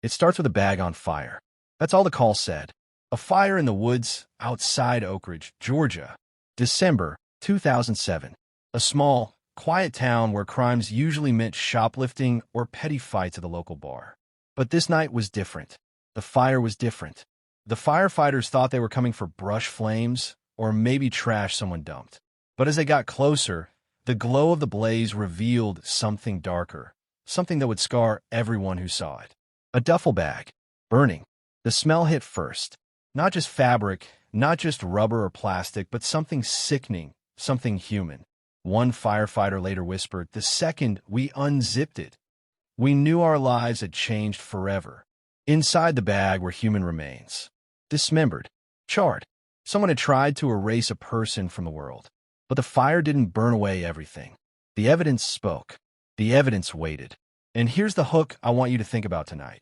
It starts with a bag on fire. That's all the call said. A fire in the woods outside Oak Ridge, Georgia. December 2007. A small, quiet town where crimes usually meant shoplifting or petty fights at the local bar. But this night was different. The fire was different. The firefighters thought they were coming for brush flames or maybe trash someone dumped. But as they got closer, the glow of the blaze revealed something darker, something that would scar everyone who saw it. A duffel bag, burning. The smell hit first. Not just fabric, not just rubber or plastic, but something sickening, something human. One firefighter later whispered, "The second we unzipped it, we knew our lives had changed forever." Inside the bag were human remains. Dismembered, charred. Someone had tried to erase a person from the world. But the fire didn't burn away everything. The evidence spoke. The evidence waited. And here's the hook I want you to think about tonight.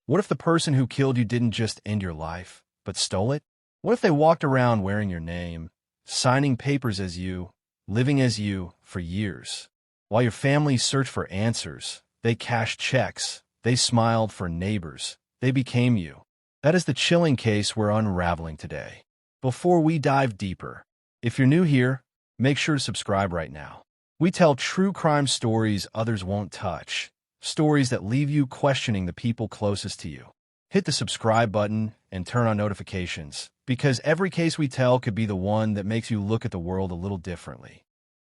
What if the person who killed you didn't just end your life, but stole it? What if they walked around wearing your name, signing papers as you, living as you for years? While your family searched for answers, they cashed checks, they smiled for neighbors, they became you. That is the chilling case we're unraveling today. Before we dive deeper, if you're new here, make sure to subscribe right now. We tell true crime stories others won't touch, stories that leave you questioning the people closest to you. Hit the subscribe button and turn on notifications, because every case we tell could be the one that makes you look at the world a little differently.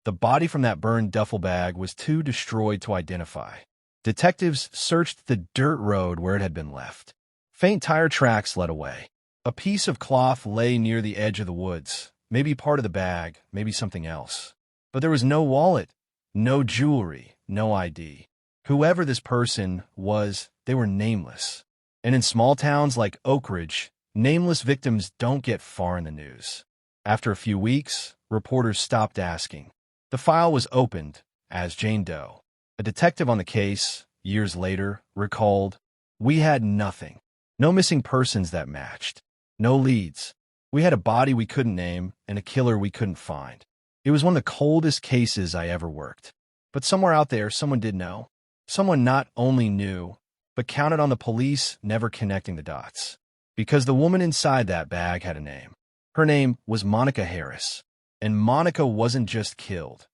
The body from that burned duffel bag was too destroyed to identify. Detectives searched the dirt road where it had been left. Faint tire tracks led away. A piece of cloth lay near the edge of the woods, maybe part of the bag, maybe something else. But there was no wallet, no jewelry, no ID. Whoever this person was, they were nameless. And in small towns like Oak Ridge, nameless victims don't get far in the news. After a few weeks, reporters stopped asking. The file was opened as Jane Doe. A detective on the case, years later, recalled, "We had nothing. No missing persons that matched. No leads. We had a body we couldn't name and a killer we couldn't find. It was one of the coldest cases I ever worked. But somewhere out there, someone did know. Someone not only knew, but counted on the police never connecting the dots. Because the woman inside that bag had a name. Her name was Monica Harris. And Monica wasn't just killed.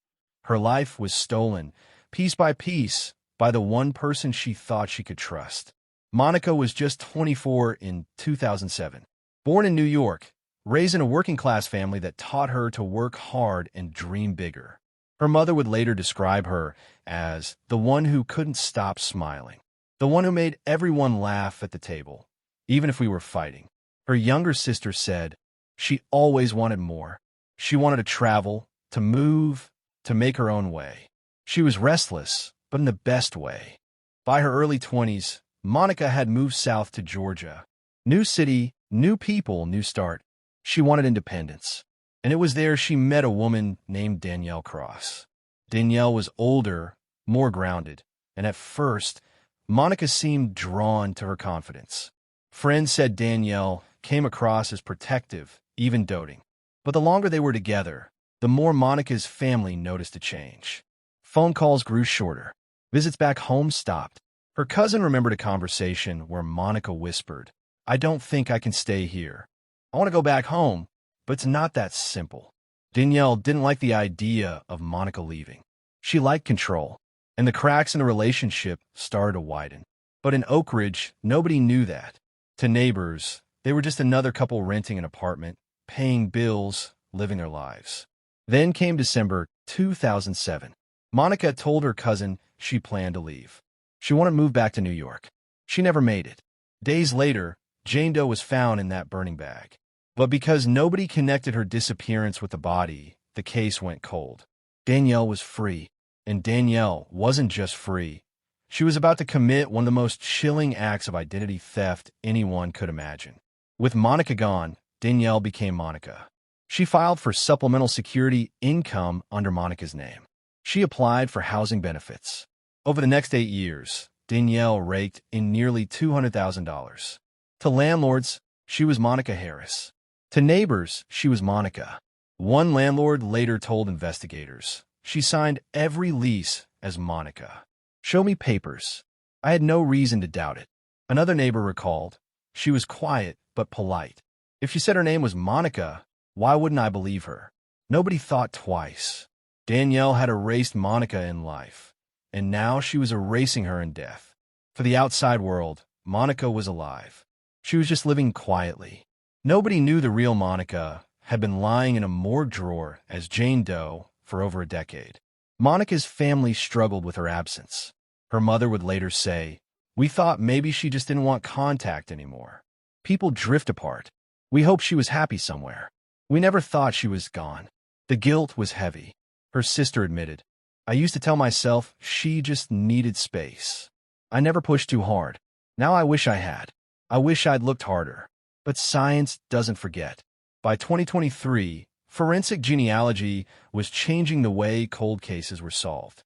Her life was stolen, piece by piece, by the one person she thought she could trust. Monica was just 24 in 2007. Born in New York, raised in a working-class family that taught her to work hard and dream bigger. Her mother would later describe her as the one who couldn't stop smiling, the one who made everyone laugh at the table, even if we were fighting. Her younger sister said she always wanted more. She wanted to travel, to move, to make her own way. She was restless, but in the best way. By her early 20s, Monica had moved south to Georgia. New city, new people, new start. She wanted independence. And it was there she met a woman named Danielle Cross. Danielle was older, more grounded, and at first, Monica seemed drawn to her confidence. Friends said Danielle came across as protective, even doting. But the longer they were together, the more Monica's family noticed a change. Phone calls grew shorter. Visits back home stopped. Her cousin remembered a conversation where Monica whispered, "I don't think I can stay here. I want to go back home, but it's not that simple." Danielle didn't like the idea of Monica leaving. She liked control, and the cracks in the relationship started to widen. But in Oak Ridge, nobody knew that. To neighbors, they were just another couple renting an apartment, paying bills, living their lives. Then came December 2007. Monica told her cousin she planned to leave. She wanted to move back to New York. She never made it. Days later, Jane Doe was found in that burning bag. But because nobody connected her disappearance with the body, the case went cold. Danielle was free. And Danielle wasn't just free. She was about to commit one of the most chilling acts of identity theft anyone could imagine. With Monica gone, Danielle became Monica. She filed for supplemental security income under Monica's name. She applied for housing benefits. Over the next 8 years, Danielle raked in nearly $200,000. To landlords, she was Monica Harris. To neighbors, she was Monica. One landlord later told investigators, "She signed every lease as Monica. Show me papers." I had no reason to doubt it. Another neighbor recalled, "She was quiet but polite. If she said her name was Monica, why wouldn't I believe her?" Nobody thought twice. Danielle had erased Monica in life, and now she was erasing her in death. For the outside world, Monica was alive. She was just living quietly. Nobody knew the real Monica had been lying in a morgue drawer as Jane Doe for over a decade. Monica's family struggled with her absence. Her mother would later say, "We thought maybe she just didn't want contact anymore. People drift apart. We hoped she was happy somewhere. We never thought she was gone." The guilt was heavy. Her sister admitted, "I used to tell myself she just needed space. I never pushed too hard. Now I wish I had. I wish I'd looked harder." But science doesn't forget. By 2023, forensic genealogy was changing the way cold cases were solved.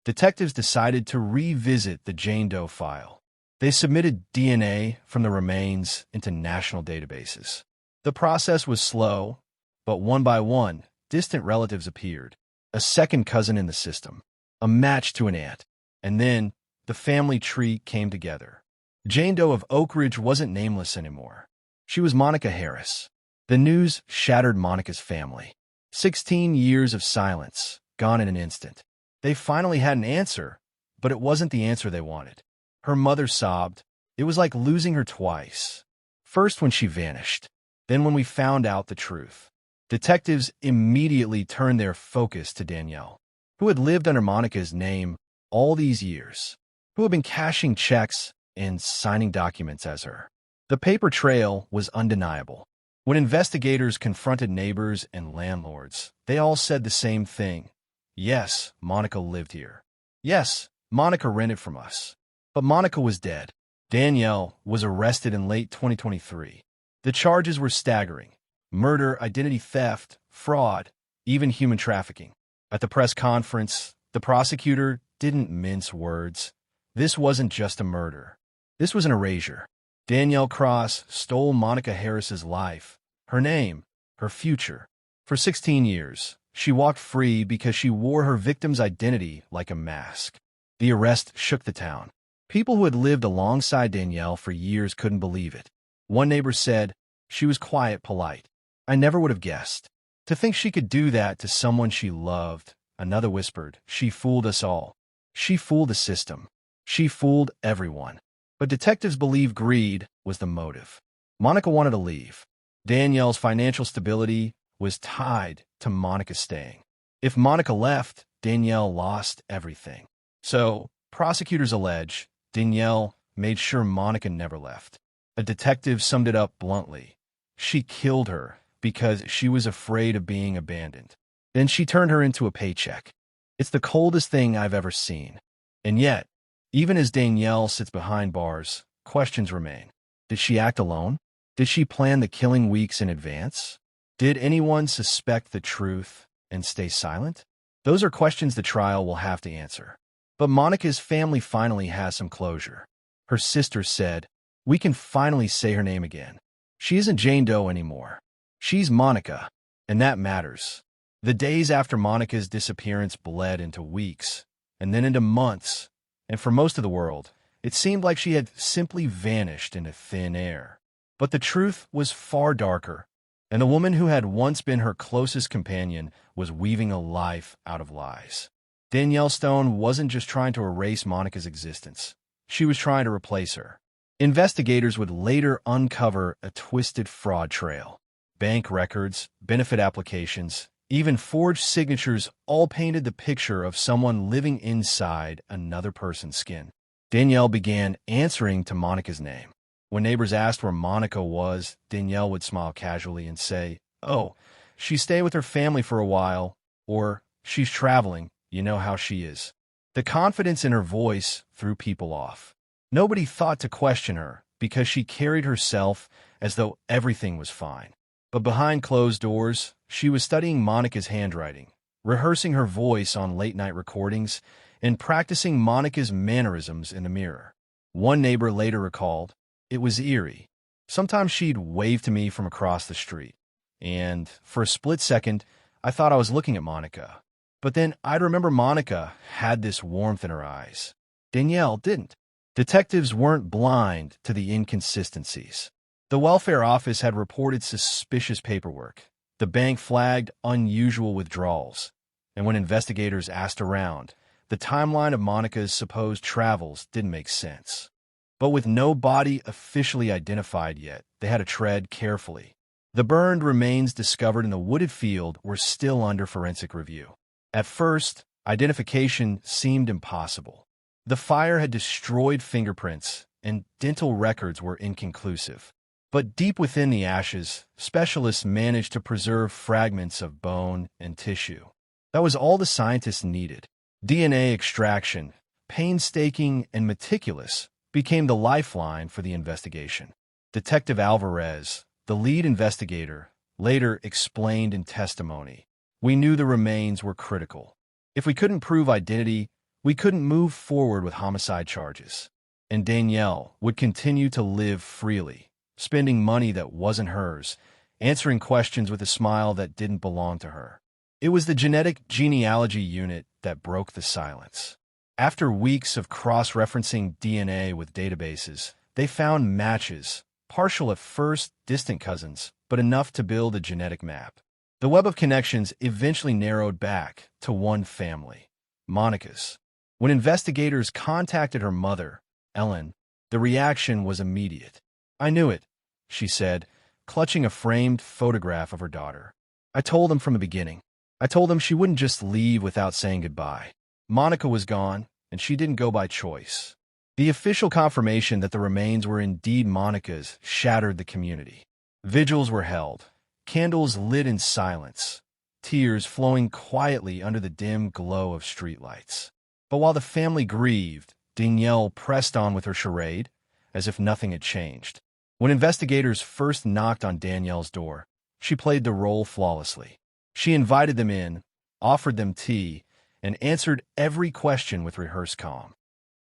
Detectives decided to revisit the Jane Doe file. They submitted DNA from the remains into national databases. The process was slow, but one by one, distant relatives appeared. A second cousin in the system, a match to an aunt, and then the family tree came together. Jane Doe of Oak Ridge wasn't nameless anymore. She was Monica Harris. The news shattered Monica's family. 16 years of silence, gone in an instant. They finally had an answer, but it wasn't the answer they wanted. Her mother sobbed. It was like losing her twice. First when she vanished, then when we found out the truth. Detectives immediately turned their focus to Danielle, who had lived under Monica's name all these years, who had been cashing checks and signing documents as her. The paper trail was undeniable. When investigators confronted neighbors and landlords, they all said the same thing. Yes, Monica lived here. Yes, Monica rented from us. But Monica was dead. Danielle was arrested in late 2023. The charges were staggering: murder, identity theft, fraud, even human trafficking. At the press conference, the prosecutor didn't mince words. This wasn't just a murder. This was an erasure. Danielle Cross stole Monica Harris's life, her name, her future. For 16 years, she walked free because she wore her victim's identity like a mask. The arrest shook the town. People who had lived alongside Danielle for years couldn't believe it. One neighbor said, "She was quiet, polite. I never would have guessed. To think she could do that to someone she loved." Another whispered, "She fooled us all. She fooled the system. She fooled everyone." But detectives believe greed was the motive. Monica wanted to leave. Danielle's financial stability was tied to Monica staying. If Monica left, Danielle lost everything. So, prosecutors allege Danielle made sure Monica never left. A detective summed it up bluntly. She killed her because she was afraid of being abandoned. Then she turned her into a paycheck. It's the coldest thing I've ever seen. And yet, even as Danielle sits behind bars, questions remain. Did she act alone? Did she plan the killing weeks in advance? Did anyone suspect the truth and stay silent? Those are questions the trial will have to answer. But Monica's family finally has some closure. Her sister said, "We can finally say her name again. She isn't Jane Doe anymore. She's Monica, and that matters." The days after Monica's disappearance bled into weeks, and then into months, and for most of the world, it seemed like she had simply vanished into thin air. But the truth was far darker, and the woman who had once been her closest companion was weaving a life out of lies. Danielle Stone wasn't just trying to erase Monica's existence. She was trying to replace her. Investigators would later uncover a twisted fraud trail. Bank records, benefit applications, even forged signatures all painted the picture of someone living inside another person's skin. Danielle began answering to Monica's name. When neighbors asked where Monica was, Danielle would smile casually and say, "Oh, she stayed with her family for a while," or "She's traveling, you know how she is." The confidence in her voice threw people off. Nobody thought to question her because she carried herself as though everything was fine. But behind closed doors, she was studying Monica's handwriting, rehearsing her voice on late-night recordings, and practicing Monica's mannerisms in the mirror. One neighbor later recalled, "It was eerie. Sometimes she'd wave to me from across the street, and for a split second, I thought I was looking at Monica. But then I'd remember Monica had this warmth in her eyes. Danielle didn't. Detectives weren't blind to the inconsistencies. The welfare office had reported suspicious paperwork. The bank flagged unusual withdrawals. And when investigators asked around, the timeline of Monica's supposed travels didn't make sense. But with no body officially identified yet, they had to tread carefully. The burned remains discovered in the wooded field were still under forensic review. At first, identification seemed impossible. The fire had destroyed fingerprints, and dental records were inconclusive. But deep within the ashes, specialists managed to preserve fragments of bone and tissue. That was all the scientists needed. DNA extraction, painstaking and meticulous, became the lifeline for the investigation. Detective Alvarez, the lead investigator, later explained in testimony, "We knew the remains were critical. If we couldn't prove identity, we couldn't move forward with homicide charges." And Danielle would continue to live freely, spending money that wasn't hers, answering questions with a smile that didn't belong to her. It was the genetic genealogy unit that broke the silence. After weeks of cross-referencing DNA with databases, they found matches, partial at first, distant cousins, but enough to build a genetic map. The web of connections eventually narrowed back to one family, Monica's. When investigators contacted her mother, Ellen, the reaction was immediate. "I knew it," she said, clutching a framed photograph of her daughter. "I told them from the beginning. I told them she wouldn't just leave without saying goodbye. Monica was gone, and she didn't go by choice." The official confirmation that the remains were indeed Monica's shattered the community. Vigils were held, candles lit in silence, tears flowing quietly under the dim glow of streetlights. But while the family grieved, Danielle pressed on with her charade, as if nothing had changed. When investigators first knocked on Danielle's door, she played the role flawlessly. She invited them in, offered them tea, and answered every question with rehearsed calm.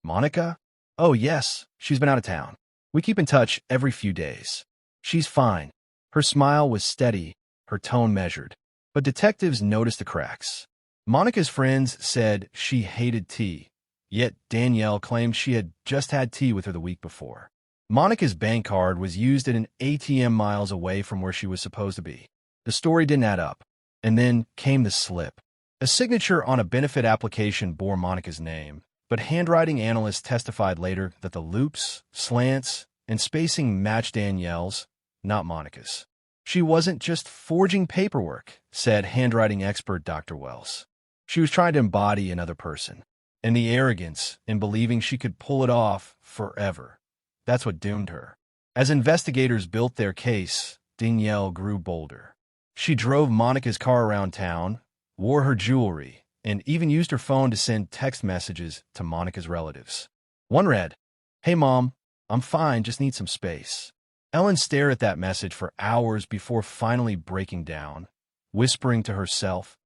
"Monica? Oh, yes, she's been out of town. We keep in touch every few days. She's fine." Her smile was steady, her tone measured. But detectives noticed the cracks. Monica's friends said she hated tea, yet Danielle claimed she had just had tea with her the week before. Monica's bank card was used at an ATM miles away from where she was supposed to be. The story didn't add up. And then came the slip. A signature on a benefit application bore Monica's name, but handwriting analysts testified later that the loops, slants, and spacing matched Danielle's, not Monica's. "She wasn't just forging paperwork," said handwriting expert Dr. Wells. "She was trying to embody another person. And the arrogance in believing she could pull it off forever. That's what doomed her." As investigators built their case, Danielle grew bolder. She drove Monica's car around town, wore her jewelry, and even used her phone to send text messages to Monica's relatives. One read, "Hey Mom, I'm fine, just need some space." Ellen stared at that message for hours before finally breaking down, whispering to herself,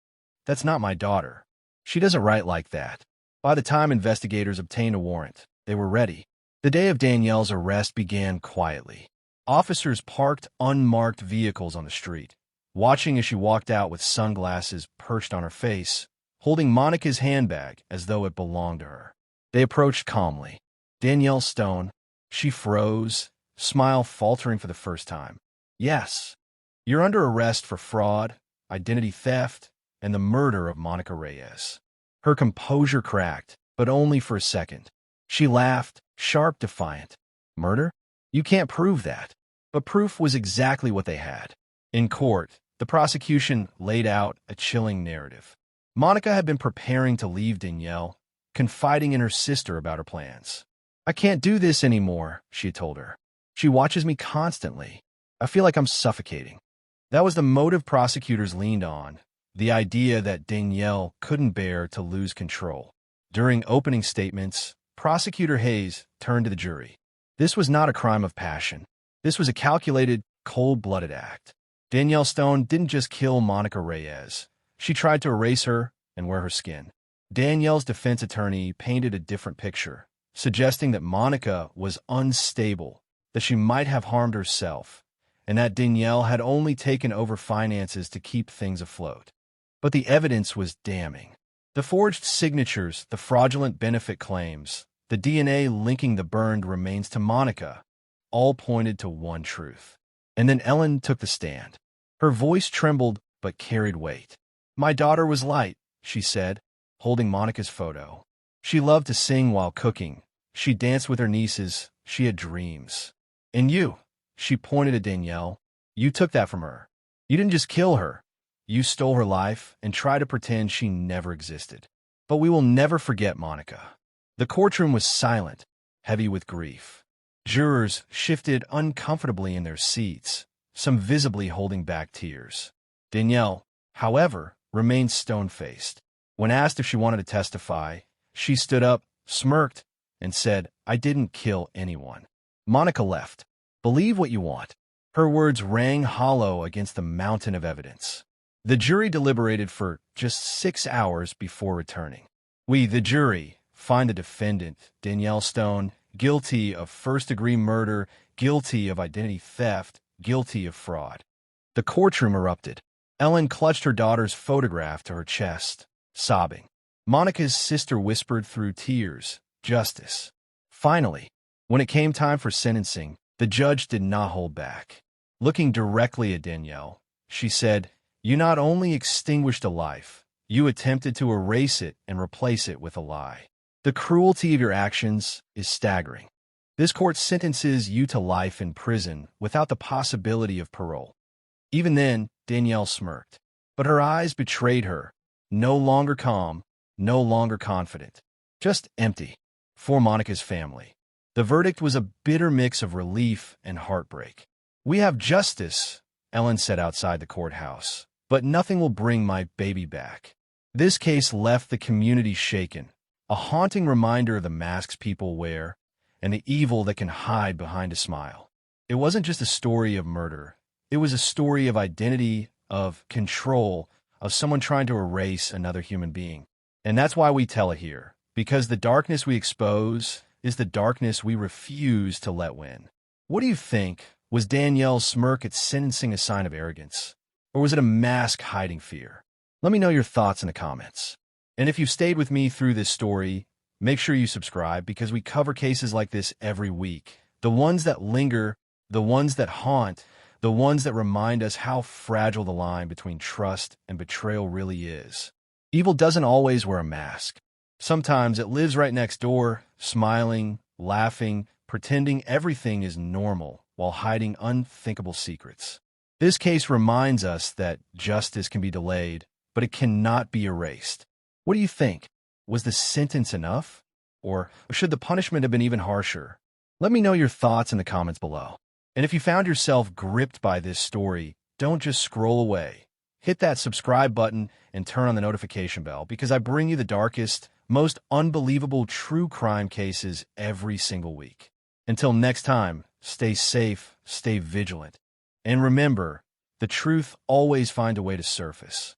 "That's not my daughter. She doesn't write like that." By the time investigators obtained a warrant, they were ready. The day of Danielle's arrest began quietly. Officers parked unmarked vehicles on the street, watching as she walked out with sunglasses perched on her face, holding Monica's handbag as though it belonged to her. They approached calmly. Danielle Stone, she froze, smile faltering for the first time. "Yes, you're under arrest for fraud, identity theft, and the murder of Monica Reyes." Her composure cracked, but only for a second. She laughed, sharp, defiant. "Murder? You can't prove that." But proof was exactly what they had. In court, the prosecution laid out a chilling narrative. Monica had been preparing to leave Danielle, confiding in her sister about her plans. "I can't do this anymore," she had told her. "She watches me constantly. I feel like I'm suffocating." That was the motive prosecutors leaned on, the idea that Danielle couldn't bear to lose control. During opening statements, Prosecutor Hayes turned to the jury. This was not a crime of passion. This was a calculated, cold-blooded act. Danielle Stone didn't just kill Monica Reyes. She tried to erase her and wear her skin. Danielle's defense attorney painted a different picture, suggesting that Monica was unstable, that she might have harmed herself, and that Danielle had only taken over finances to keep things afloat. But the evidence was damning. The forged signatures, the fraudulent benefit claims, The DNA linking the burned remains to Monica all pointed to one truth. And then Ellen took the stand. Her voice trembled but carried weight. "My daughter was light," she said, holding Monica's photo. "She loved to sing while cooking. She danced with her nieces. She had dreams. And you," she pointed at Danielle, "you took that from her. You didn't just kill her. You stole her life and tried to pretend she never existed. But we will never forget Monica." The courtroom was silent, heavy with grief. Jurors shifted uncomfortably in their seats, some visibly holding back tears. Danielle, however, remained stone-faced. When asked if she wanted to testify, she stood up, smirked, and said, "I didn't kill anyone." Monica left. "Believe what you want." Her words rang hollow against the mountain of evidence. The jury deliberated for just 6 hours before returning. "We, the jury, find the defendant, Danielle Stone, guilty of first-degree murder, guilty of identity theft, guilty of fraud." The courtroom erupted. Ellen clutched her daughter's photograph to her chest, sobbing. Monica's sister whispered through tears, "Justice." Finally, when it came time for sentencing, the judge did not hold back. Looking directly at Danielle, she said, "You not only extinguished a life, you attempted to erase it and replace it with a lie. The cruelty of your actions is staggering. This court sentences you to life in prison without the possibility of parole." Even then, Danielle smirked, but her eyes betrayed her, no longer calm, no longer confident, just empty. For Monica's family, the verdict was a bitter mix of relief and heartbreak. "We have justice," Ellen said outside the courthouse, "but nothing will bring my baby back." This case left the community shaken, a haunting reminder of the masks people wear and the evil that can hide behind a smile. It wasn't just a story of murder. It was a story of identity, of control, of someone trying to erase another human being. And that's why we tell it here, because the darkness we expose is the darkness we refuse to let win. What do you think? Was Danielle's smirk at sentencing a sign of arrogance? Or was it a mask hiding fear? Let me know your thoughts in the comments. And if you've stayed with me through this story, make sure you subscribe because we cover cases like this every week. The ones that linger, the ones that haunt, the ones that remind us how fragile the line between trust and betrayal really is. Evil doesn't always wear a mask. Sometimes it lives right next door, smiling, laughing, pretending everything is normal while hiding unthinkable secrets. This case reminds us that justice can be delayed, but it cannot be erased. What do you think? Was the sentence enough? Or should the punishment have been even harsher? Let me know your thoughts in the comments below. And if you found yourself gripped by this story, don't just scroll away. Hit that subscribe button and turn on the notification bell because I bring you the darkest, most unbelievable true crime cases every single week. Until next time, stay safe, stay vigilant, and remember, the truth always finds a way to surface.